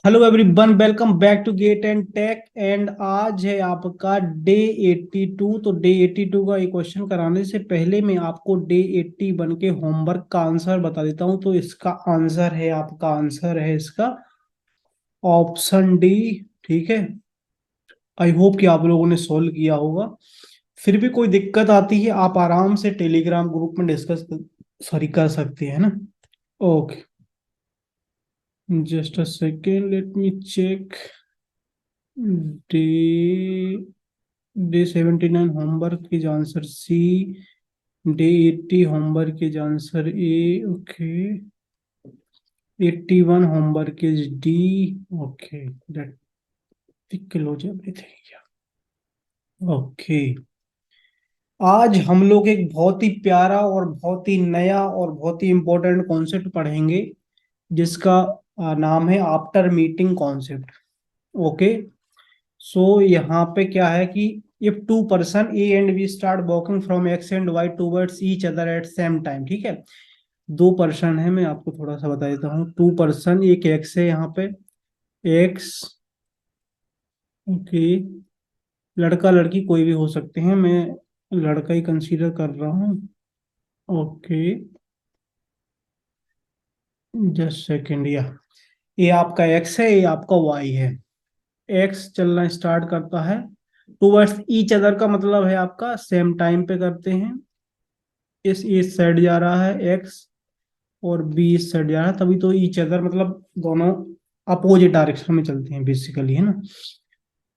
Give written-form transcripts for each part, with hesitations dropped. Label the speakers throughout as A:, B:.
A: Hello everyone, welcome back to get and tech. And आज है आपका डे 82। तो डे 82 का एक क्वेश्चन कराने से पहले मैं आपको डे 81 के होमवर्क का आंसर बता देता हूं। तो इसका आंसर है, आपका आंसर है इसका ऑप्शन डी। ठीक है, आई होप कि आप लोगों ने सॉल्व किया होगा। फिर भी कोई दिक्कत आती है आप आराम से टेलीग्राम ग्रुप में डिस्कस सॉरी कर सकते हैं ना। Okay, just a second, let me check. Day day 79 homework की आंसर सी। डे 80 होमवर्क की answer A. Okay, 81 homework is D. Okay, that close everything. Okay, आज हम लोग एक बहुत ही प्यारा और बहुत ही नया और बहुत ही इंपॉर्टेंट कॉन्सेप्ट पढ़ेंगे, जिसका नाम है after meeting concept. Okay, so यहाँ पे क्या है कि if two person A and B start walking from X and Y towards each other at same time. ठीक है, दो पर्सन है, मैं आपको थोड़ा सा बता देता हूँ। टू पर्सन, एक एक्स है यहाँ पे, एक्स। ओके, लड़का लड़की कोई भी हो सकते हैं, मैं लड़का ही कंसीडर कर रहा हूँ। Okay, just second. या ये आपका एक्स है, ये आपका वाई है। एक्स चलना स्टार्ट करता है टूवर्ड्स ईच अदर का मतलब है आपका सेम टाइम पे करते हैं। इस साइड जा रहा है एक्स, और बी इस साइड जा रहा है, तभी तो ईच अदर मतलब दोनों अपोजिट डायरेक्शन में चलते हैं बेसिकली, है ना।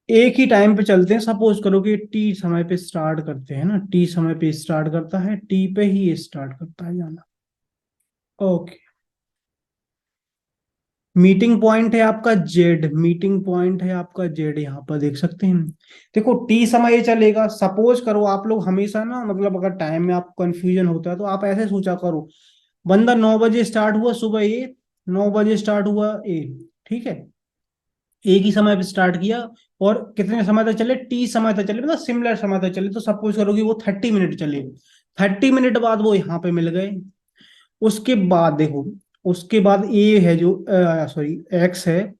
A: एक ही टाइम पे चलते हैं। सपोज करो कि टी समय पे स्टार्ट करते हैं ना, टी समय पे स्टार्ट करता है, टी पे ही स्टार्ट करता है जाना। ओके, मीटिंग पॉइंट है आपका जेड, मीटिंग पॉइंट है आपका जेड, यहाँ पर देख सकते हैं। देखो टी समय ये चलेगा। सपोज करो आप लोग हमेशा ना, मतलब अगर टाइम में आपको कंफ्यूजन होता है तो आप ऐसे सोचा करो, बंदा 9 बजे स्टार्ट हुआ सुबह ए, 9 बजे स्टार्ट हुआ ए। ठीक है, एक ही समय पे स्टार्ट किया, और कितने समय तक चले, टी समय तक चले, मतलब सिमिलर समय तक चले। तो सपोज करो कि वो 30 मिनट चले, 30 मिनट बाद वो यहाँ पे मिल गए। उसके बाद देखो, उसके बाद ए है जो, सॉरी एक्स है,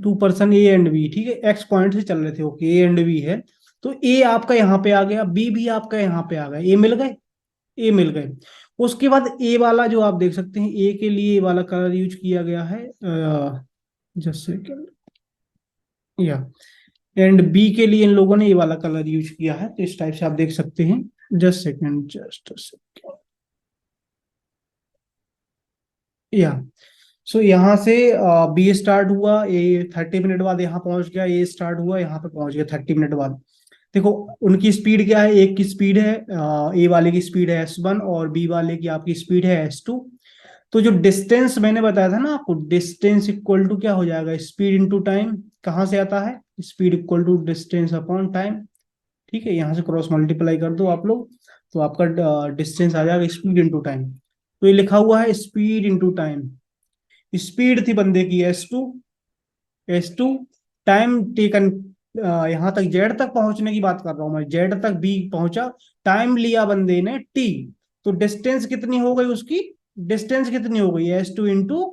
A: two person A and B. ठीक है, एक्स पॉइंट से चल रहे थे, ओके, ए एंड बी है। तो ए आपका यहाँ पे आ गया, बी भी आपका यहाँ पे आ गया, ए मिल गए, ए मिल गए। उसके बाद ए वाला जो आप देख सकते हैं, ए के लिए ए वाला कलर यूज किया गया है, जस्ट सेकेंड। या एंड बी के लिए इन लोगों ने ये वाला कलर यूज किया है, तो इस टाइप से आप देख सकते हैं। Just second, just second. या सो यहाँ से बी स्टार्ट हुआ, ए 30 मिनट बाद यहाँ पहुंच गया, ए स्टार्ट हुआ यहाँ पे पहुंच गया 30 मिनट बाद। देखो उनकी स्पीड क्या है, एक की स्पीड है, ए वाले की स्पीड है S1 और बी वाले की आपकी स्पीड है S2। तो जो डिस्टेंस मैंने बताया था ना आपको, डिस्टेंस इक्वल टू क्या हो जाएगा, स्पीड इनटू टाइम। कहाँ से आता है, speed equal to distance upon time. ठीक है, यहाँ से क्रॉस मल्टीप्लाई कर दो आप लोग, तो आपका डिस्टेंस आ जाएगा स्पीड इंटू टाइम। तो ये लिखा हुआ है स्पीड इंटू टाइम। स्पीड थी बंदे की एस टू, टाइम टेकन, यहाँ तक जेड तक पहुंचने की बात कर रहा हूं मैं, जेड तक बी पहुंचा, टाइम लिया बंदे ने टी। तो डिस्टेंस कितनी हो गई उसकी, डिस्टेंस कितनी हो गई, S two into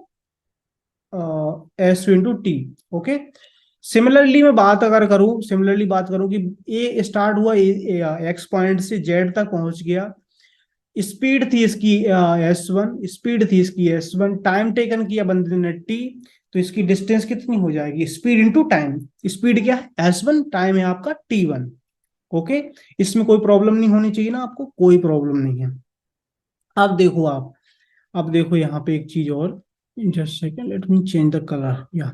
A: T. Okay, similarly मैं बात अगर करूं, सिमिलरली बात करूं कि ए स्टार्ट हुआ एक्स पॉइंट से जेड तक पहुंच गया, स्पीड थी इसकी S1, स्पीड थी इसकी S1, टाइम टेकन किया बंदे ने टी। तो इसकी डिस्टेंस कितनी हो जाएगी, स्पीड इंटू टाइम। स्पीड क्या है S1, टाइम है आपका T1। ओके, इसमें कोई प्रॉब्लम नहीं होनी चाहिए ना, आपको कोई प्रॉब्लम नहीं है। अब देखो आप, अब देखो यहाँ पे एक चीज और, just second, let me change the colour. या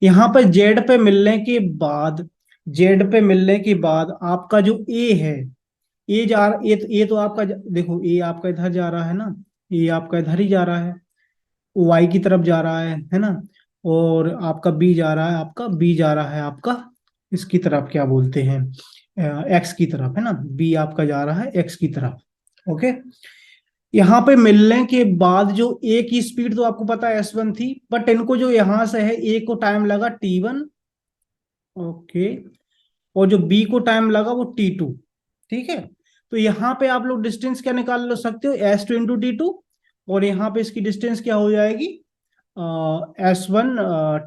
A: यहाँ पे जेड पे मिलने के बाद, जेड पे मिलने के बाद आपका जो ए है, ये तो आपका देखो, ए आपका इधर जा रहा है ना, ये आपका इधर ही जा रहा है, वाई की तरफ जा रहा है ना। और आपका बी जा रहा है, आपका बी जा रहा है आपका इसकी तरफ, क्या बोलते हैं, एक्स की तरफ, है ना। बी आपका जा रहा है एक्स की तरफ। ओके, यहाँ पे मिलने के बाद जो ए की स्पीड तो आपको पता है S1 थी, बट इनको जो यहां से है, ए को टाइम लगा T1। ओके, और जो बी को टाइम लगा वो T2। ठीक है, तो यहाँ पे आप लोग डिस्टेंस क्या निकाल लो सकते हो, S2 इंटू T2, और यहाँ पे इसकी डिस्टेंस क्या हो जाएगी, S1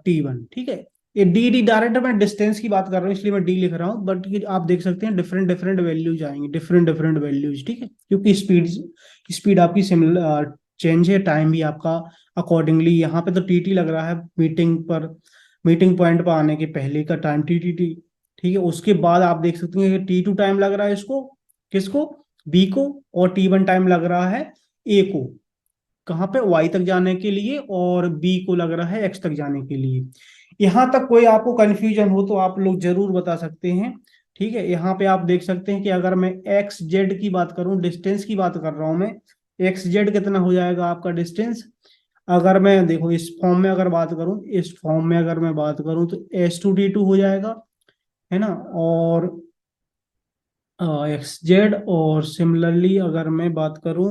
A: T1, ठीक है। ये डी डायरेक्ट मैं डिस्टेंस की बात कर रहा हूँ इसलिए मैं डी लिख रहा हूँ, बट आप देख सकते हैं डिफरेंट डिफरेंट वैल्यूज आएंगे, डिफरेंट डिफरेंट वैल्यूज, ठीक है, क्योंकि स्पीड स्पीड आपकी सिमिलर चेंज है, टाइम भी आपका अकॉर्डिंगली। यहाँ पे तो टी लग रहा है मीटिंग पर, मीटिंग पॉइंट पर आने के पहले का टाइम टी, ठीक है। उसके बाद आप देख सकते हैं कि T2 टाइम लग रहा है इसको, किसको, बी को, और T1 टाइम लग रहा है ए को, कहाँ पे, वाई तक जाने के लिए, और बी को लग रहा है एक्स तक जाने के लिए। यहाँ तक कोई आपको कंफ्यूजन हो तो आप लोग जरूर बता सकते हैं, ठीक है। यहाँ पे आप देख सकते हैं कि अगर मैं एक्स जेड की बात करूं, डिस्टेंस की बात कर रहा हूं मैं, एक्स जेड कितना हो जाएगा आपका डिस्टेंस। अगर मैं देखो इस फॉर्म में अगर बात करूं, इस फॉर्म में अगर मैं बात करूं तो S2T2 हो जाएगा, है ना। और एक्स जेड, और सिमिलरली अगर मैं बात करूं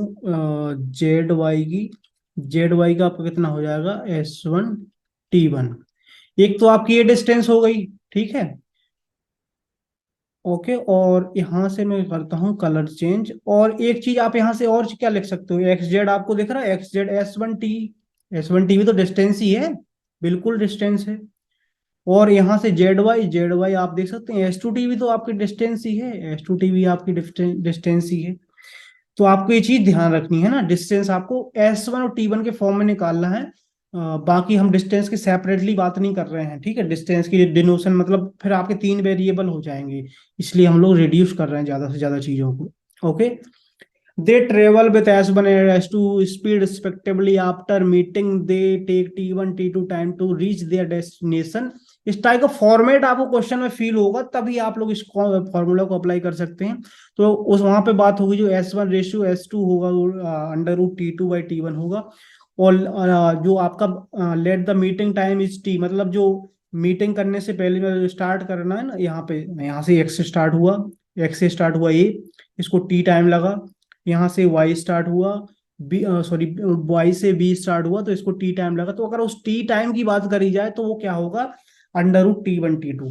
A: जेड वाई की, जेड वाई का आपका कितना हो जाएगा, S1T1। एक तो आपकी ये डिस्टेंस हो गई, ठीक है, ओके। और यहाँ से मैं करता हूँ कलर चेंज, और एक चीज आप यहाँ से और क्या लिख सकते हो, एक्स जेड आपको दिख रहा है, एक्स जेड S1T, S1T भी तो डिस्टेंस ही है, बिल्कुल डिस्टेंस है। और यहाँ से जेड वाई आप देख सकते हैं, S2T भी तो आपकी डिस्टेंस ही है, S2T भी आपकी डिस्टेंस ही है। तो आपको ये चीज ध्यान रखनी है ना, डिस्टेंस आपको S1 और T1 के फॉर्म में निकालना है। बाकी हम डिस्टेंस की सेपरेटली बात नहीं कर रहे हैं, ठीक है। डिस्टेंस की डिनोशन मतलब फिर आपके तीन वेरिएबल हो जाएंगे, इसलिए हम लोग रिड्यूस कर रहे हैं ज्यादा से ज्यादा चीजों को, okay. They travel with S1 and S2 speed respectively. After meeting, they take T1, T2 time to reach their destination. इस टाइप का फॉर्मेट आपको क्वेश्चन में फील होगा, तभी आप लोग इस फॉर्मूला को अप्लाई कर सकते हैं। तो उस वहां पे बात होगी जो S1:S2 होगा, √T2/T1 होगा। और जो आपका let the meeting time is T, मतलब जो मीटिंग करने से पहले स्टार्ट करना है ना, यहाँ पे यहाँ से एक्स से स्टार्ट हुआ, एक्स से स्टार्ट हुआ ये, इसको टी टाइम लगा। यहाँ से वाई स्टार्ट हुआ, बी सॉरी वाई से बी स्टार्ट हुआ, तो इसको टी टाइम लगा। तो अगर उस टी टाइम की बात करी जाए तो वो क्या होगा, √T1/T2।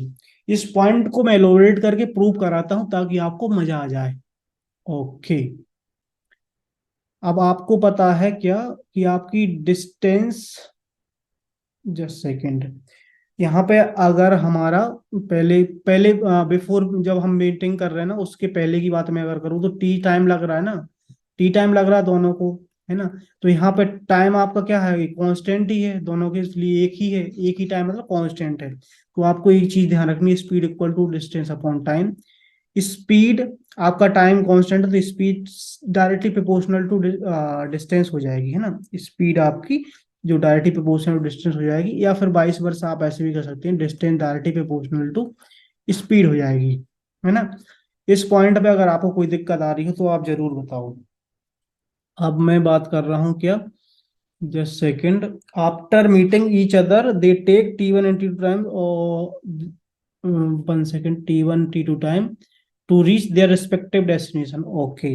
A: इस पॉइंट को मैं एलोबरेट करके प्रूव कराता हूं ताकि आपको मजा आ जाए, ओके। अब आपको पता है क्या कि आपकी डिस्टेंस, जस्ट सेकेंड, यहाँ पे अगर हमारा पहले पहले बिफोर जब हम मीटिंग कर रहे हैं ना, उसके पहले की बात मैं अगर करूँ तो टी टाइम लग रहा है ना, टी टाइम लग रहा है दोनों को, है ना। तो यहाँ पे टाइम आपका क्या है, कांस्टेंट ही है दोनों के, इसलिए एक ही है, एक ही टाइम मतलब कांस्टेंट है। तो आपको एक चीज ध्यान रखनी है, speed equal to distance upon time. Speed आपका टाइम कांस्टेंट है तो speed directly proportional to distance हो जाएगी, है ना। स्पीड आपकी जो डायरेक्टली प्रोपोर्शनल टू डिस्टेंस हो जाएगी, या फिर वाइस वर्सा आप ऐसे भी कर सकते हैं, distance directly proportional to speed हो जाएगी, है ना। इस पॉइंट पे अगर आपको कोई दिक्कत आ रही हो तो आप जरूर बताओ। अब मैं बात कर रहा हूँ क्या, just second. After meeting each other they take T1 and T2 time, और 1 second, T1 T2 time to reach their respective destination, okay.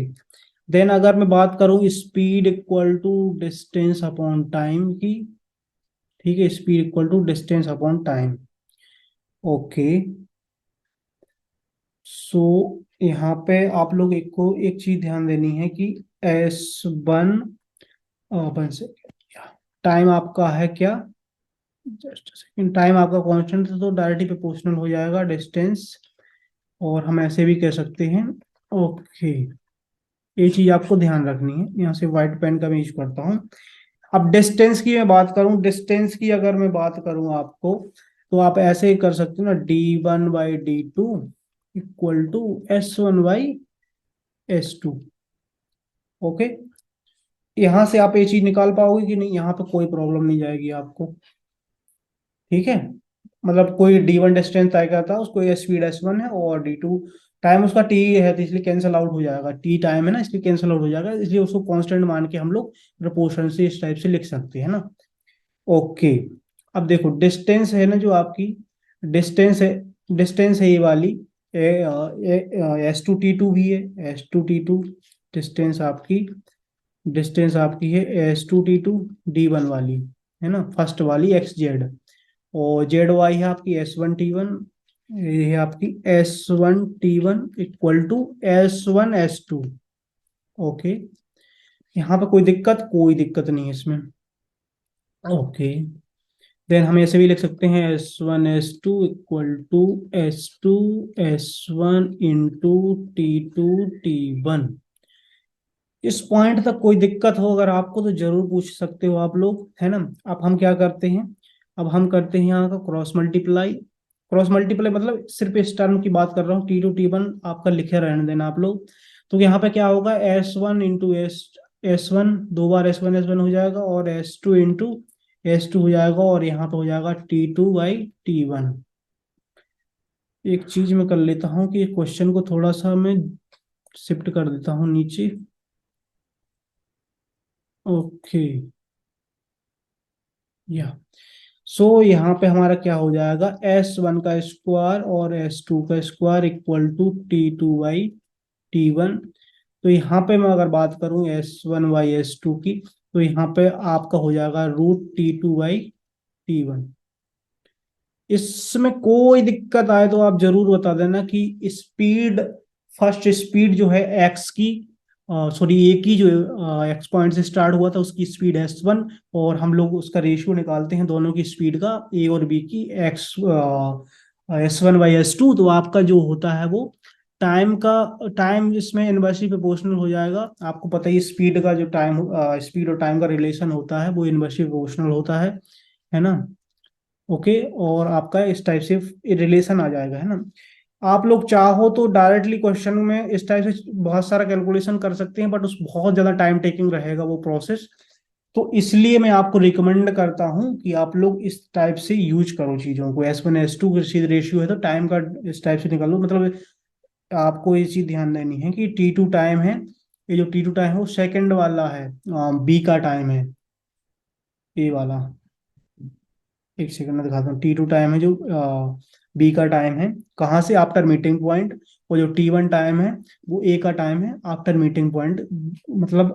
A: Then अगर मैं बात करूं speed equal to distance upon time की, ठीक है, speed equal to distance upon time, okay. So यहाँ पे आप लोग एक को एक चीज ध्यान देनी है कि S1, 1 सेकेंड, टाइम आपका है क्या, जस्ट सेकेंड, टाइम आपका कांस्टेंट है तो डायरेक्टली प्रोपोर्शनल हो जाएगा डिस्टेंस, और हम ऐसे भी कह सकते हैं, ओके। ये चीज आपको ध्यान रखनी है, यहाँ से व्हाइट पेन का मैं यूज करता हूँ। अब डिस्टेंस की मैं बात करूं, डिस्टेंस की अगर मैं बात करूं आपको, तो आप ऐसे ही कर सकते हो ना, D1/D2 equal to S1/S2, okay. यहाँ से आप ये चीज निकाल पाओगे कि नहीं, यहाँ पे कोई प्रॉब्लम नहीं जाएगी आपको, ठीक है। मतलब कोई D1 डिस्टेंस तय करता है उसको, ये स्पीड S1 है, और D2 टाइम उसका T है, तो इसलिए कैंसिल आउट हो जाएगा, T टाइम है ना इसलिए कैंसिल आउट हो जाएगा, इसलिए उसको कांस्टेंट मान के हम लोग प्रोपोर्शन से इस टाइप से लिख सकते हैं ना, ओके। अब देखो डिस्टेंस है ना जो आपकी, डिस्टेंस है, डिस्टेंस है ये वाली, S2T2 भी है, S2T2 डिस्टेंस आपकी, डिस्टेंस आपकी है S2T2 D1 वाली, है ना, फर्स्ट वाली एक्स जेड। और जेड वाई है आपकी S1T1, ये है आपकी S1T1 equal to S1S2, okay. यहाँ पे कोई दिक्कत नहीं है इसमें, ओके, देन हम ऐसे भी लिख सकते हैं S1 S2 = S1 × T2 T1। इस पॉइंट तक कोई दिक्कत हो अगर आपको तो जरूर पूछ सकते हो आप लोग, है ना। अब हम क्या करते हैं, अब हम करते हैं यहाँ का क्रॉस मल्टीप्लाई। क्रॉस मल्टीप्लाई मतलब सिर्फ इस टर्म की बात कर रहा हूँ, T2 T1 आपका लिखे रहने देना आप लोग। तो यहाँ पे क्या होगा, S1 × S1, 2 बार S1 हो जाएगा, और S2 × S2 हो जाएगा, और यहाँ पे हो जाएगा T2/T1। एक चीज मैं कर लेता हूँ कि क्वेश्चन को थोड़ा सा मैं शिफ्ट कर देता हूँ नीचे। ओके, या यहाँ पे हमारा क्या हो जाएगा, S1 का स्क्वायर और S2 का स्क्वायर = T2/T1। तो यहाँ पे मैं अगर बात करूँ S1/S2 की, तो यहाँ पे आपका हो जाएगा √T2/T1। इसमें कोई दिक्कत आए तो आप जरूर बता देना कि स्पीड, फर्स्ट स्पीड जो है एक्स की, सॉरी ए की, जो एक्स पॉइंट से स्टार्ट हुआ था उसकी स्पीड S1, और हम लोग उसका रेशियो निकालते हैं दोनों की स्पीड का, ए और बी की, एक्स S1/S2, तो आपका जो होता है वो टाइम इसमें इनवर्सली प्रोपोर्शनल हो जाएगा। आपको पता ही स्पीड का जो टाइम, स्पीड और टाइम का रिलेशन होता है वो इनवर्सली प्रोपोर्शनल होता है ना। ओके, और आपका इस टाइप से रिलेशन आ जाएगा, है ना। आप लोग चाहो तो डायरेक्टली क्वेश्चन में इस टाइप से बहुत सारा कैलकुलेशन कर सकते हैं, बट उस बहुत ज्यादा टाइम टेकिंग रहेगा वो प्रोसेस। तो इसलिए मैं आपको रिकमेंड करता हूं कि आप लोग इस टाइप से यूज करो चीजों को। S1/S2 की सीधे रेशियो है तो टाइम का इस टाइप से निकालो, मतलब आपको ये चीज ध्यान देनी है कि T2 टाइम है, ये जो T2 टाइम है वो सेकंड वाला है, बी का टाइम है, ए वाला। एक सेकंड में दिखाता हूँ। T2 टाइम है जो बी का टाइम है, कहाँ से, आफ्टर मीटिंग पॉइंट। वो जो T1 टाइम है वो ए का टाइम है आफ्टर मीटिंग पॉइंट, मतलब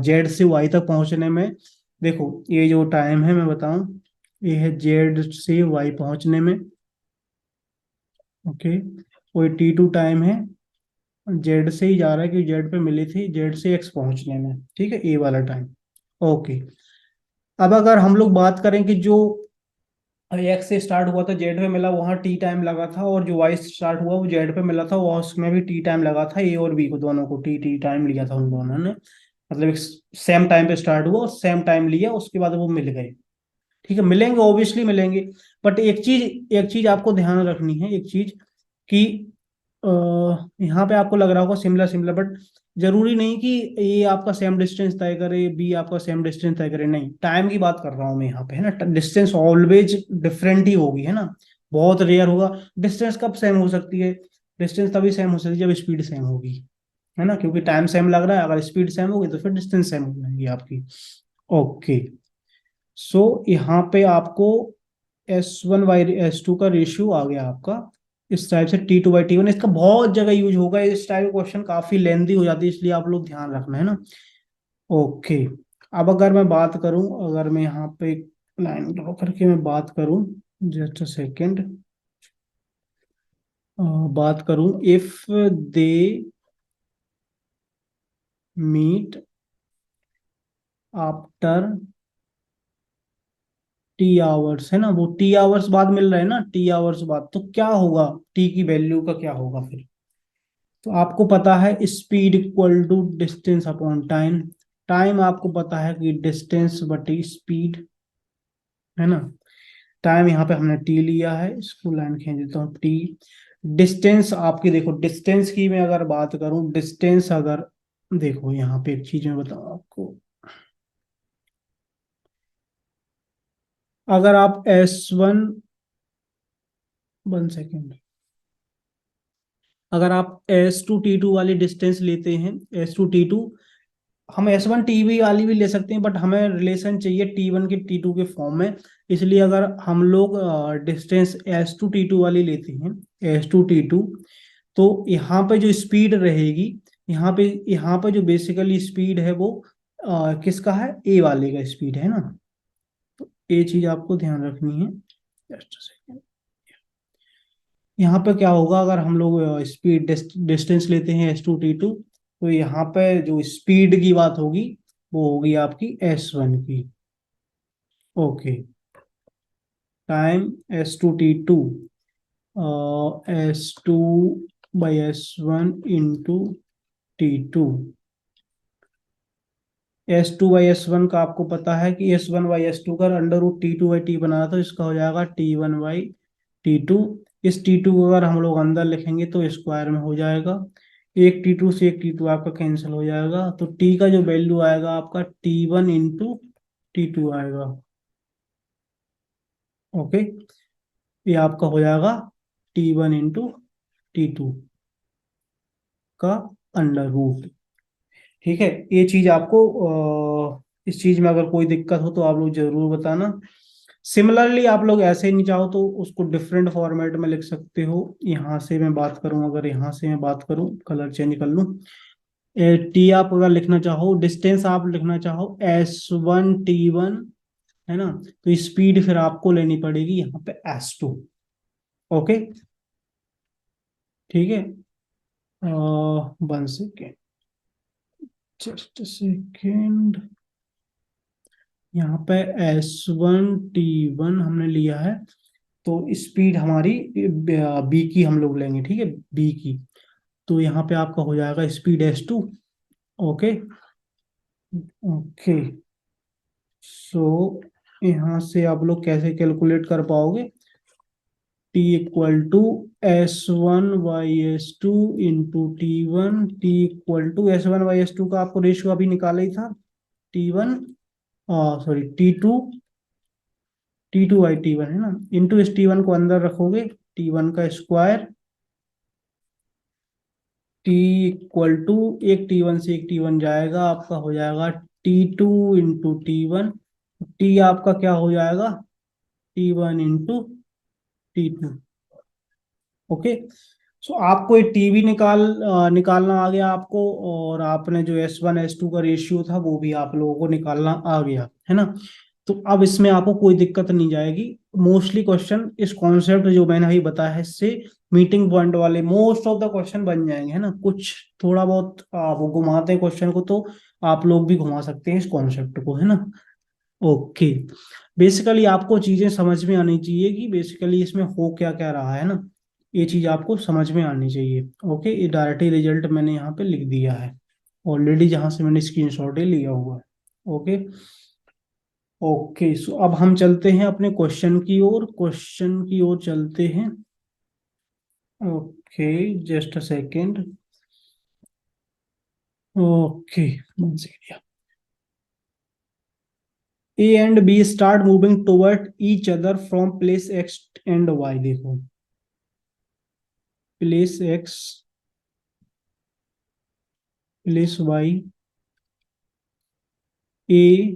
A: जेड से वाई तक पहुंचने में। देखो ये जो टाइम है मैं बताऊं, ये है जेड से वाई पहुंचने में। ओके, वो T2 टाइम है, जेड से ही जा रहा है कि जेड पे मिली थी, जेड से एक्स पहुंचने में, ठीक है, ए वाला टाइम। ओके, अब अगर हम लोग बात करें कि जो एक्स से स्टार्ट हुआ था जेड पे मिला, वहां टी टाइम लगा था, और जो वाई से स्टार्ट हुआ वो जेड पे मिला था, वहाँ उसमें भी टी टाइम लगा था, ए और बी को दोनों को टी टी टाइम लिया था उन दोनों ने। मतलब एक सेम टाइम पे स्टार्ट हुआ और सेम टाइम लिया, उसके बाद वो मिल गए। ठीक है, मिलेंगे, ऑब्वियसली मिलेंगे। बट एक चीज आपको ध्यान रखनी है, एक चीज कि अ, यहाँ पे आपको लग रहा होगा सिमिलर सिमिलर, बट जरूरी नहीं कि ए आपका सेम डिस्टेंस तय करे, बी आपका सेम डिस्टेंस तय करे, नहीं। टाइम की बात कर रहा हूँ मैं यहाँ पे, है ना। डिस्टेंस ऑलवेज डिफरेंट ही होगी, है ना। बहुत रेयर होगा। डिस्टेंस कब सेम हो सकती है, डिस्टेंस तभी सेम हो सकती है जब स्पीड सेम होगी, है ना, क्योंकि टाइम सेम लग रहा है, अगर स्पीड सेम होगी तो फिर डिस्टेंस सेम हो जाएगी आपकी। ओके, यहाँ पे आपको S1/S2 का रेशियो आ गया आपका, इस टाइप से T2/T1। इसका बहुत जगह यूज होगा, इस टाइप का क्वेश्चन काफी लेंदी हो जाती है, इसलिए आप लोग ध्यान रखना, है ना। ओके, अब अगर मैं बात करूं, अगर मैं यहाँ पे एक लाइन ड्रॉ करके मैं बात करूं, जस्ट अ सेकेंड, बात करूं, if they meet after T hours, है ना, वो T आवर्स बाद मिल रहा है ना, T आवर्स बाद, तो क्या होगा, टी की वैल्यू का क्या होगा फिर। तो आपको पता है speed equal to distance upon time. Time आपको पता है कि डिस्टेंस बटी स्पीड, है ना। टाइम यहाँ पे हमने टी लिया है, इसको लाइन खींच देता हूँ, टी। डिस्टेंस आपकी, देखो डिस्टेंस की मैं अगर बात करूं, डिस्टेंस अगर, देखो यहाँ पे एक चीज मैं बताऊं आपको, अगर आप S1 अगर आप S2 T2 वाली डिस्टेंस लेते हैं, S2 T2, हम S1 TB वाली भी ले सकते हैं, बट हमें रिलेशन चाहिए T1 के T2 के फॉर्म में। इसलिए अगर हम लोग डिस्टेंस S2 T2 वाली लेते हैं, S2 T2, तो यहाँ पे जो स्पीड रहेगी, यहाँ पे जो बेसिकली स्पीड है वो किसका है, ए वाले का स्पीड, है ना। तो ये चीज आपको ध्यान रखनी है। जस्ट सेकेंड, यहाँ पे क्या होगा अगर हम लोग स्पीड डिस्टेंस लेते हैं S2 T2, तो यहाँ पे जो स्पीड की बात होगी वो होगी आपकी S1 की। Okay, time S2T2 S2/S1 × T2। S2/S1 का आपको पता है कि S1/S2 का √T2/T बना, तो इसका हो जाएगा T1/T2। इस T2 को अगर हम लोग अंदर लिखेंगे तो स्क्वायर में हो जाएगा, एक T2 से एक T2 आपका कैंसिल हो जाएगा, तो T का जो वैल्यू आएगा आपका T1 × T2 आएगा। ओके, ये आपका हो जाएगा T1 × T2 का अंडर रूट। ठीक है, ये चीज आपको इस चीज में अगर कोई दिक्कत हो तो आप लोग जरूर बताना। सिमिलरली आप लोग ऐसे नहीं चाहो तो उसको डिफरेंट फॉर्मेट में लिख सकते हो। यहाँ से मैं बात करूं, अगर यहाँ से मैं बात करूं, कलर चेंज कर लूं, टी आप अगर लिखना चाहो, डिस्टेंस आप लिखना चाहो S1T1, है ना, तो स्पीड फिर आपको लेनी पड़ेगी यहाँ पे S2। ओके, ठीक है, 1 सेकेंड, जस्ट सेकेंड। यहाँ पे S1T1 हमने लिया है, तो स्पीड हमारी बी की हम लोग लेंगे, ठीक है, बी की। तो यहाँ पे आपका हो जाएगा speed S2। Okay, okay, so यहाँ से आप लोग कैसे कैलकुलेट कर पाओगे, T = S1/S2 × T1, T = S1/S2 का आपको रेशियो अभी निकाला ही था, T1, सॉरी T2/T1 है ना, इंटू इस T1 को अंदर रखोगे, T1 का स्क्वायर, एक T1 से एक T1 जाएगा, आपका हो जाएगा T2 × T1। T आपका क्या हो जाएगा, T1 × T2। ओके, सो आपको ये टीवी निकालना आ गया आपको, और आपने जो S1/S2 का रेशियो था वो भी आप लोगों को निकालना आ गया, है ना। तो अब इसमें आपको कोई दिक्कत नहीं जाएगी। मोस्टली क्वेश्चन इस कॉन्सेप्ट जो मैंने अभी बताया है इससे मीटिंग पॉइंट वाले मोस्ट ऑफ द क्वेश्चन बन जाएंगे, है ना। कुछ थोड़ा बहुत आप घुमाते हैं क्वेश्चन को, तो आप लोग भी घुमा सकते हैं इस कॉन्सेप्ट को, है ना। ओके, बेसिकली आपको चीजें समझ में आनी चाहिए कि बेसिकली इसमें हो क्या क्या रहा है ना, ये चीज आपको समझ में आनी चाहिए। ओके, ये डायरेक्टली रिजल्ट मैंने यहाँ पे लिख दिया है ऑलरेडी, जहां से मैंने स्क्रीनशॉट लिया हुआ है। ओके, ओके, सो अब हम चलते हैं अपने क्वेश्चन की ओर चलते हैं। Okay, just a second. Okay, A and B start moving toward each other from place X and Y। देखो, place X, place Y, A,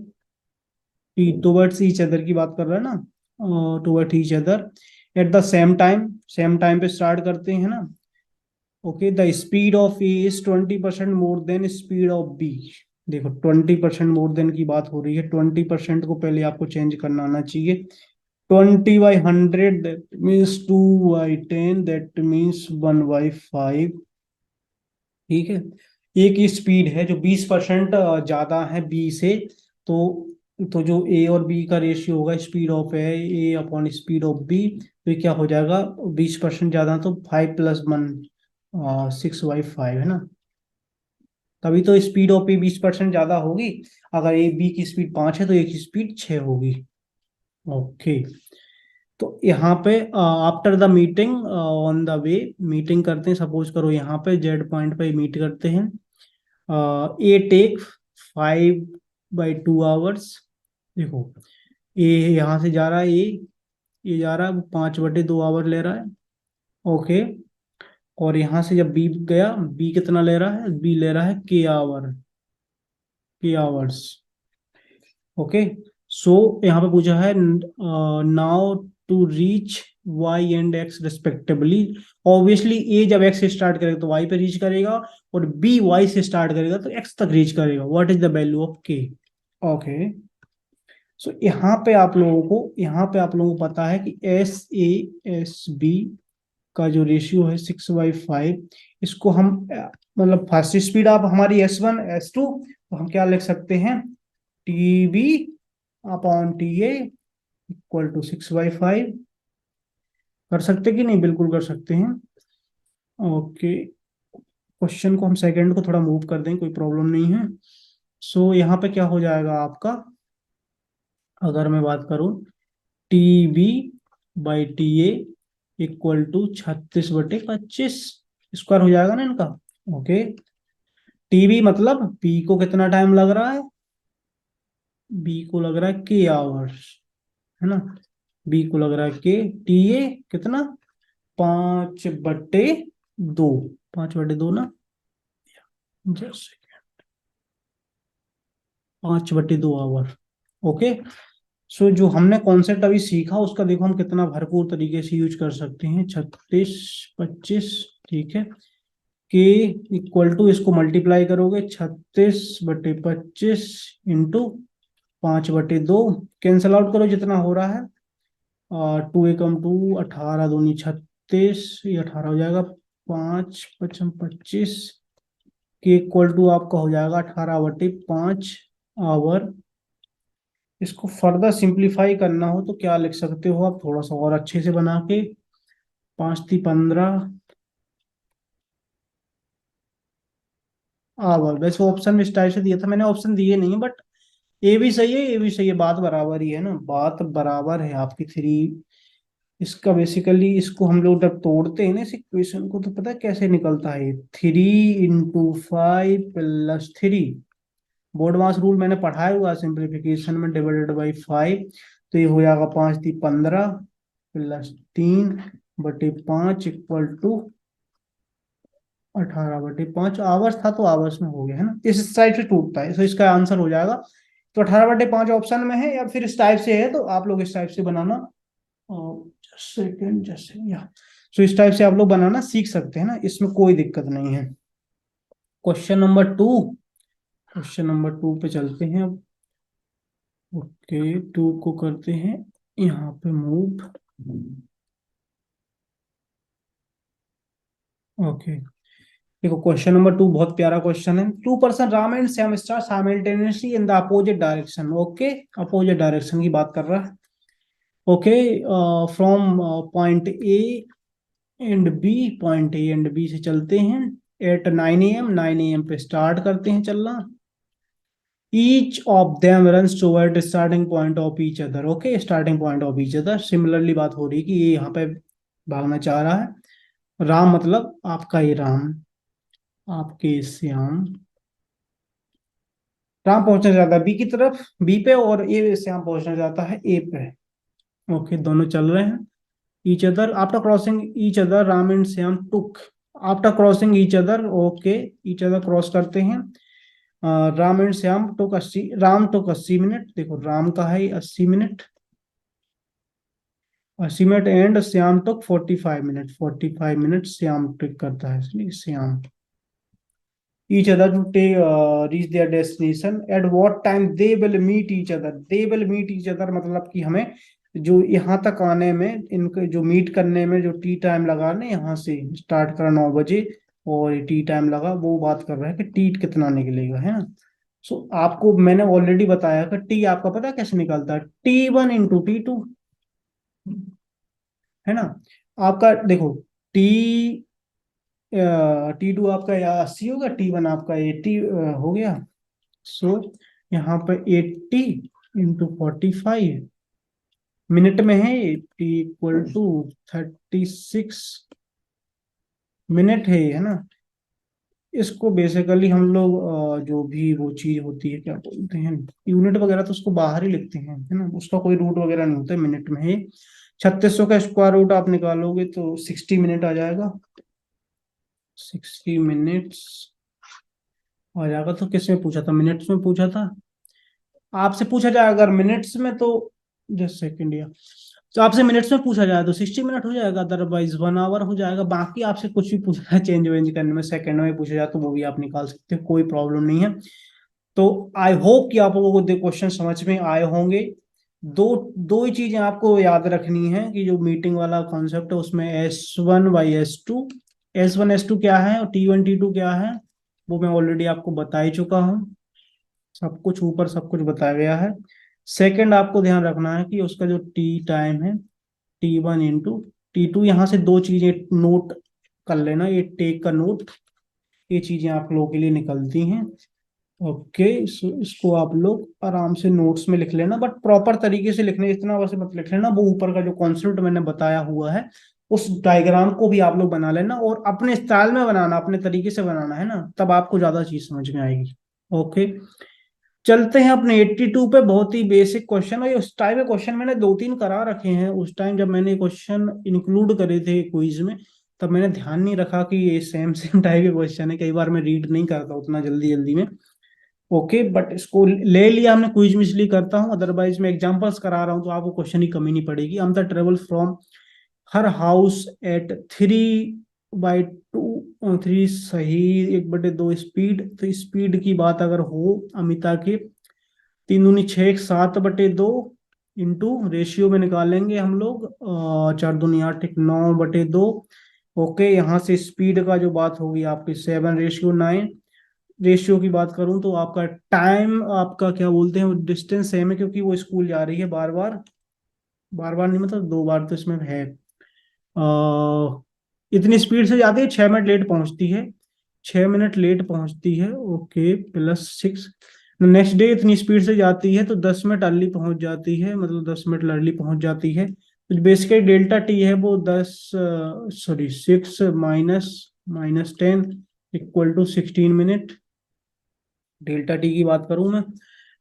A: T towards each other की बात कर रहा है ना, toward each other at the same time पे start करते हैं ना। Okay, the speed of A is 20% more than speed of B. देखो, 20% मोर देन की बात हो रही है, 20% को पहले आपको चेंज करना आना चाहिए। 20/100 दैट मीन्स 2/10, दैट मीन्स 1/5। ठीक है, ए की स्पीड है जो 20% ज्यादा है बी से, तो जो ए और बी का रेशियो होगा, speed of A upon speed of B, तो ये क्या हो जाएगा, 20% ज्यादा, तो 5+1, 6/5, है ना। तभी तो स्पीड ऑफ ए 20% ज्यादा होगी। अगर ए बी की स्पीड 5 है तो ए की स्पीड 6 होगी। ओके, तो यहाँ पे after the meeting on the way, meeting करते हैं, सपोज करो यहाँ पे जेड पॉइंट पे मीट करते हैं। ए टेक 5/2 आवर्स। देखो, ए यहाँ से जा रहा है, ये जा रहा है, 5/2 आवर ले रहा है। ओके, और यहाँ से जब बी गया, बी कितना ले रहा है, बी ले रहा है के आवर्स। ओके, सो यहाँ पे पूछा है now to reach Y and X respectively. Obviously ए जब एक्स से स्टार्ट करेगा तो वाई पे रीच करेगा, और बी वाई से स्टार्ट करेगा तो एक्स तक रीच करेगा। What is the value of के। ओके, सो यहाँ पे आप लोगों को पता है कि S का जो रेशियो है 6/5, इसको हम मतलब फास्ट स्पीड आप हमारी S1 S2, तो हम क्या लिख सकते हैं, T B upon T A equal to 6/5। कर सकते कि नहीं? बिल्कुल कर सकते हैं। ओके, क्वेश्चन को हम सेकंड को थोड़ा मूव कर दें, कोई प्रॉब्लम नहीं है। सो यहाँ पे क्या हो जाएगा आपका, अगर मैं बात करूं, T B by T A equal to 36/25 square हो जाएगा ना इनका। ओके, टीबी मतलब बी को कितना टाइम लग रहा है, बी को लग रहा है के आवर्स, है ना। बी को लग रहा है के, टी ए कितना, 5/2, 5/2 ना, जस्ट 5/2 आवर। ओके, सो जो हमने कॉन्सेप्ट अभी सीखा उसका देखो हम कितना भरपूर तरीके से यूज कर सकते हैं। 36/25, ठीक है। के इक्वल टू, इसको मल्टीप्लाई करोगे 36/25 इंटू 5/2, कैंसल आउट करो जितना हो रहा है, 2 एकम 2, 18 दूनी 36, ये 18 हो जाएगा। 5×5 = 25 के इक्वल टू आपका हो जाएगा 18/5 आवर। इसको फर्दर सिंप्लीफाई करना हो तो क्या लिख सकते हो आप, थोड़ा सा और अच्छे से बना के, 5×3 = 15 आवर। वैसे ऑप्शन इस टाइप से दिया था मैंने, ऑप्शन दिए नहीं है, बट ए भी सही है, ए भी सही है, बात बराबर ही है ना, बात बराबर है आपकी थ्री। इसका बेसिकली इसको हम लोग जब तोड़ते हैं ना इस इक्वेशन को, तो पता है कैसे निकलता है, 3 × 5 + 3। बोर्ड मास रूल मैंने पढ़ाया हुआ सिंप्लीफिकेशन में, डिवाइडेड बाई 5। तो ये हो जाएगा 5×3 = 15 +3/5 इक्वल टू 18/5। आवर्स था तो आवर्स में हो गया, है ना, इस साइड से टूटता है, तो इसका आंसर हो जाएगा। तो 18/5 ऑप्शन में है, या फिर इस टाइप से है तो आप लोग इस टाइप से बनाना, सेकंड जैसे या, सो इस टाइप से आप लोग बनाना सीख सकते हैं ना, इसमें कोई दिक्कत नहीं है। क्वेश्चन नंबर 2 पे चलते हैं अब। ओके, 2 को करते हैं यहाँ पे मूव। ओके, देखो क्वेश्चन नंबर 2 बहुत प्यारा क्वेश्चन है। 2 person Ram and Shyam star simultaneously in the opposite direction. Okay, opposite direction की बात कर रहा है। Okay, from point A and B, point A and B से चलते हैं एट 9 AM, 9 AM पे स्टार्ट करते हैं चलना। Each of them runs toward starting point of each other. Okay, starting point of each other, similarly बात हो रही है कि ये यहाँ पे भागना चाह रहा है। राम मतलब आपका ये राम, आपके श्याम, राम पहुंचना चाहता है बी की तरफ, बी पे, और ए श्याम पहुंचना चाहता है ए पे। ओके, दोनों चल रहे हैं। Each other after crossing each other, Ram and Shyam took after crossing each other. Okay, each other cross करते हैं। Ram and Shyam took 80, Ram took 80 minute, देखो राम का है 80 minute, 80 minute, and Shyam took 45 minute, 45 minute Shyam took करता है, इसलिए Shyam. each other to take reach their destination at what time they will meet each other। they will meet each other मतलब कि हमें जो यहाँ तक आने में, इनके जो मीट करने में जो टी टाइम लगा ना, यहाँ से स्टार्ट करा 9 बजे और टी टाइम लगा, वो बात कर रहा है कि टी कितना निकलेगा, है ना। सो आपको मैंने ऑलरेडी बताया कि टी आपका पता है कैसे निकलता है, T1 × T2, है ना। आपका देखो, टी T2 आपका या 80 होगा, T1 आपका 80 हो गया। सो यहाँ पे 80 × 45 मिनट में है, T = 36 मिनट है ना। इसको बेसिकली हम लोग जो भी वो चीज होती है, क्या बोलते हैं, यूनिट वगैरह, तो उसको बाहर ही लिखते हैं, है ना, उसका कोई रूट वगैरह नहीं होता, मिनट में है। 3600 का स्क्वायर रूट आप निकालोगे तो 60 मिनट आ जाएगा, 60 मिनट्स आ जाएगा। तो किस में पूछा था, मिनट्स में पूछा था, आपसे पूछा जाए अगर मिनट्स में तो, जस्ट सेकंड या, तो आपसे मिनट्स में पूछा जाए तो 60 मिनट हो जाएगा, अदरवाइज 1 आवर हो जाएगा। बाकी आपसे कुछ भी पूछा जाए चेंज वेंज करने में, सेकंड में पूछा जाए तो वो भी आप निकाल सकते हो, कोई प्रॉब्लम नहीं है। तो आई होप कि आप लोगों को क्वेश्चन समझ में आए होंगे। दो दो ही चीजें आपको याद रखनी है कि जो मीटिंग वाला कॉन्सेप्ट है उसमें S1/S2, S1 S2 क्या है और T1 T2 क्या है, वो मैं ऑलरेडी आपको बता ही चुका हूँ। सब कुछ ऊपर सब कुछ बताया गया है। सेकंड आपको ध्यान रखना है कि उसका जो टी टाइम है T1 इंटू T2, यहाँ से दो चीजें नोट कर लेना, ये टेक का नोट, ये चीजें आप लोगों के लिए निकलती हैं। ओके, सो इसको आप लोग आराम से नोट्स में लिख लेना, बट प्रॉपर तरीके से लिखने, इतना वैसे मत लिख लेना, वो ऊपर का जो कॉन्सेप्ट मैंने बताया हुआ है उस डायग्राम को भी आप लोग बना लेना, और अपने स्टाइल में बनाना, अपने तरीके से बनाना है ना, तब आपको ज्यादा चीज समझ में आएगी। ओके, चलते हैं अपने 82 पे। बहुत ही बेसिक क्वेश्चन, और उस टाइप के क्वेश्चन मैंने दो तीन करा रखे हैं। उस टाइम जब मैंने क्वेश्चन इंक्लूड करे थे क्विज में, तब मैंने ध्यान नहीं रखा कि ये सेम सेम टाइप के क्वेश्चन है, कई बार मैं रीड नहीं करता उतना जल्दी जल्दी में। ओके, बट इसको ले लिया हमने, क्विज में इसलिए करता हूँ, अदरवाइज मैं एग्जांपल्स करा रहा हूँ तो आपको क्वेश्चन की कमी नहीं पड़ेगी। हम the travel from her house at 3/2, 3 सही, 1/2 स्पीड। तो स्पीड की बात अगर हो अमिता के, 3 दूनी 6, 7/2 इंटू रेशियो में निकालेंगे हम लोग, 4 दूनी 8, 9/2। ओके, यहाँ से स्पीड का जो बात होगी आपकी 7/9। रेशियो की बात करूं तो आपका टाइम, आपका क्या बोलते हैं, डिस्टेंस सेम है क्योंकि वो स्कूल जा रही है बार बार, बार बार नहीं मतलब 2 बार तो इसमें है। इतनी स्पीड से जाती है, 6 मिनट लेट पहुंचती है, 6 मिनट लेट पहुंचती है। ओके, +6। नेक्स्ट डे इतनी स्पीड से जाती है तो 10 मिनट अर्ली पहुंच जाती है, मतलब 10 मिनट अर्ली पहुंच जाती है। तो बेसिकली डेल्टा टी है वो 6 माइनस -10 =16 मिनट। डेल्टा टी की बात करूं मैं,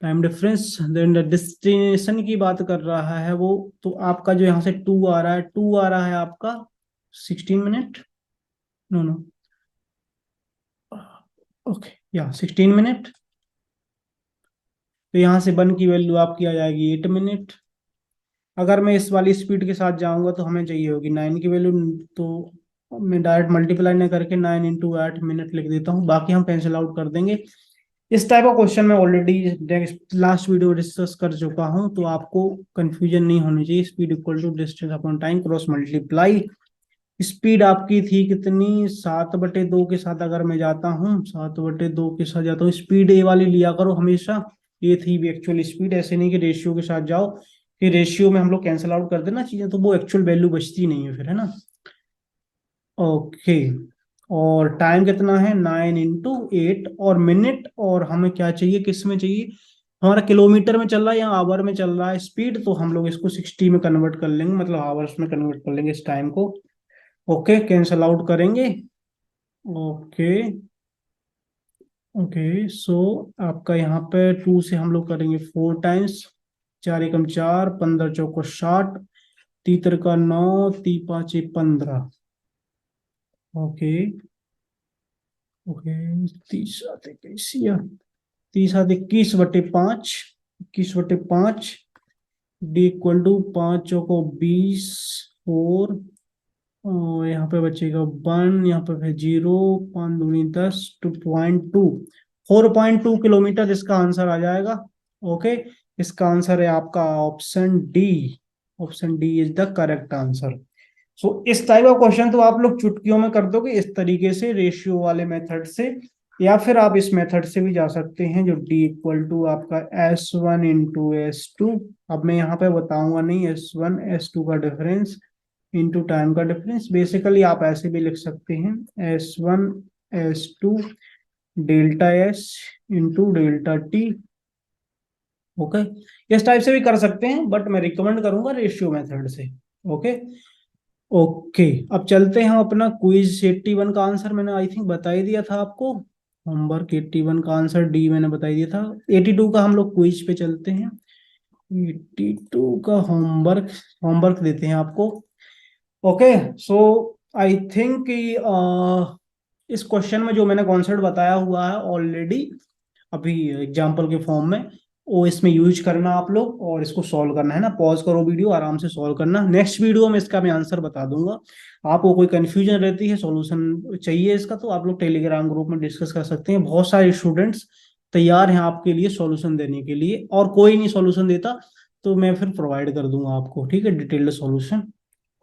A: टाइम डिफरेंस, देन डेस्टिनेशन की बात कर रहा है वो, तो आपका जो यहाँ से 2 आ रहा है, 2 आ रहा है आपका 16 मिनट, नो नो, ओके या 16 मिनट। तो यहाँ से 1 की वैल्यू आपकी आ जाएगी 8 मिनट। अगर मैं इस वाली स्पीड के साथ जाऊंगा तो हमें चाहिए होगी 9 की वैल्यू, तो मैं डायरेक्ट मल्टीप्लाई ना करके 9 × 8 मिनट लिख देता हूँ, बाकी हम कैंसिल आउट कर देंगे। इस टाइप का क्वेश्चन मैं ऑलरेडी लास्ट वीडियो डिस्कस कर चुका हूं, तो आपको कंफ्यूजन नहीं होनी चाहिए। Speed equal to distance upon time cross multiply. Speed आपकी थी कितनी, 7/2 के साथ अगर मैं जाता हूँ, 7/2 के साथ जाता हूँ, स्पीड ए वाली लिया करो हमेशा। ये थी भी एक्चुअल स्पीड, ऐसे नहीं कि रेशियो के साथ जाओ, कि रेशियो में हम लोग कैंसिल आउट कर देना चीजें, तो वो एक्चुअल वैल्यू बचती नहीं है फिर, है ना। ओके, और टाइम कितना है, 9 × 8, और मिनट, और हमें क्या चाहिए, किस में चाहिए, हमारा किलोमीटर में चल रहा है या आवर में चल रहा है स्पीड, तो हम लोग इसको 60 में कन्वर्ट कर लेंगे, मतलब आवर्स में कन्वर्ट कर लेंगे इस टाइम को। ओके, कैंसल आउट करेंगे। ओके, ओके, सो आपका यहाँ पे 2 से हम लोग करेंगे 4 टाइम्स, 4 × 4 15 × 4 = 60, तीतर का 9, ती 5 × 15। ओके, ओके, 30 × 21, 21/5, 21/5, D = 5 × 20, 4, और यहाँ पे बचेगा 1, यहाँ पे फिर 0, 5 दूनी 10, 2.2, 4.2 किलोमीटर इसका आंसर आ जाएगा। ओके, इसका आंसर है आपका option D. Option D is the correct answer. So इस टाइप का क्वेश्चन तो आप लोग चुटकियों में कर दोगे इस तरीके से, रेशियो वाले मेथड से, या फिर आप इस मेथड से भी जा सकते हैं, जो D = आपका S1 × S2। अब मैं यहाँ पे बताऊंगा नहीं, S1 S2 का डिफरेंस इंटू टाइम का डिफरेंस, बेसिकली आप ऐसे भी लिख सकते हैं, S1 S2 delta S into delta T. Okay, इस टाइप से भी कर सकते हैं, बट मैं रिकमेंड करूंगा रेशियो मेथड से। ओके, ओके, अब चलते हैं अपना क्विज 81 का आंसर मैंने आई थिंक बता ही दिया था आपको। होमवर्क 81 का आंसर डी मैंने बता ही दिया था। 82 का हम लोग क्विज पे चलते हैं। 82 का होमवर्क, होमवर्क देते हैं आपको। ओके, सो आई थिंक इस क्वेश्चन में जो मैंने कॉन्सेप्ट बताया हुआ है ऑलरेडी अभी एग्जाम्पल के फॉर्म में, वो इसमें यूज करना आप लोग, और इसको सॉल्व करना है ना। पॉज करो वीडियो, आराम से सॉल्व करना, नेक्स्ट वीडियो में इसका मैं आंसर बता दूंगा। आपको कोई कंफ्यूजन रहती है, सॉल्यूशन चाहिए इसका, तो आप लोग टेलीग्राम ग्रुप में डिस्कस कर सकते हैं। बहुत सारे स्टूडेंट्स तैयार हैं आपके लिए सॉल्यूशन देने के लिए, और कोई नहीं सॉल्यूशन देता तो मैं फिर प्रोवाइड कर दूंगा आपको, ठीक है, डिटेल्ड सॉल्यूशन।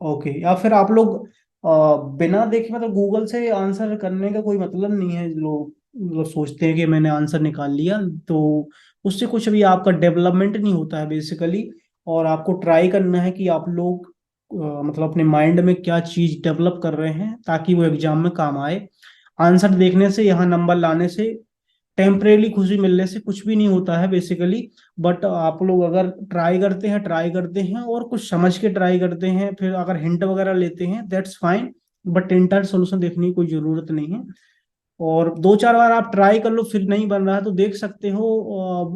A: ओके, या फिर आप लोग बिना देखे, मतलब गूगल से आंसर करने का कोई मतलब नहीं है। लोग सोचते हैं कि मैंने आंसर निकाल लिया, तो उससे कुछ भी आपका डेवलपमेंट नहीं होता है बेसिकली। और आपको ट्राई करना है कि आप लोग मतलब अपने माइंड में क्या चीज डेवलप कर रहे हैं ताकि वो एग्जाम में काम आए। आंसर देखने से, यहाँ नंबर लाने से, टेम्परेली खुशी मिलने से कुछ भी नहीं होता है बेसिकली। बट आप लोग अगर ट्राई करते हैं और कुछ समझ के ट्राई करते हैं, फिर अगर हिंट वगैरह लेते हैं, that's fine. But entire solution देखने की कोई जरूरत नहीं है। और दो चार बार आप ट्राई कर लो, फिर नहीं बन रहा है तो देख सकते हो।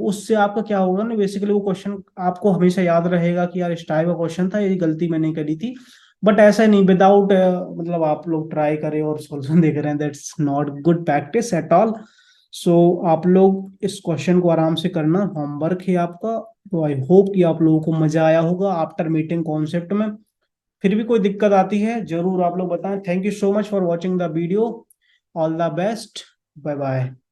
A: उससे आपका क्या होगा ना, बेसिकली वो क्वेश्चन आपको हमेशा याद रहेगा कि यार इस टाइप का क्वेश्चन था, ये गलती मैंने करी थी। बट ऐसा नहीं विदाउट मतलब आप लोग ट्राई करें और सॉल्यूशन देख रहे हैं, that's not good practice at all. So आप लोग इस क्वेश्चन को आराम से करना, होमवर्क है आपका। तो आई होप कि आप लोगों को मजा आया होगा आफ्टर मीटिंग कॉन्सेप्ट में। फिर भी कोई दिक्कत आती है जरूर आप लोग बताएं। Thank you so much for watching the video. All the best. Bye bye.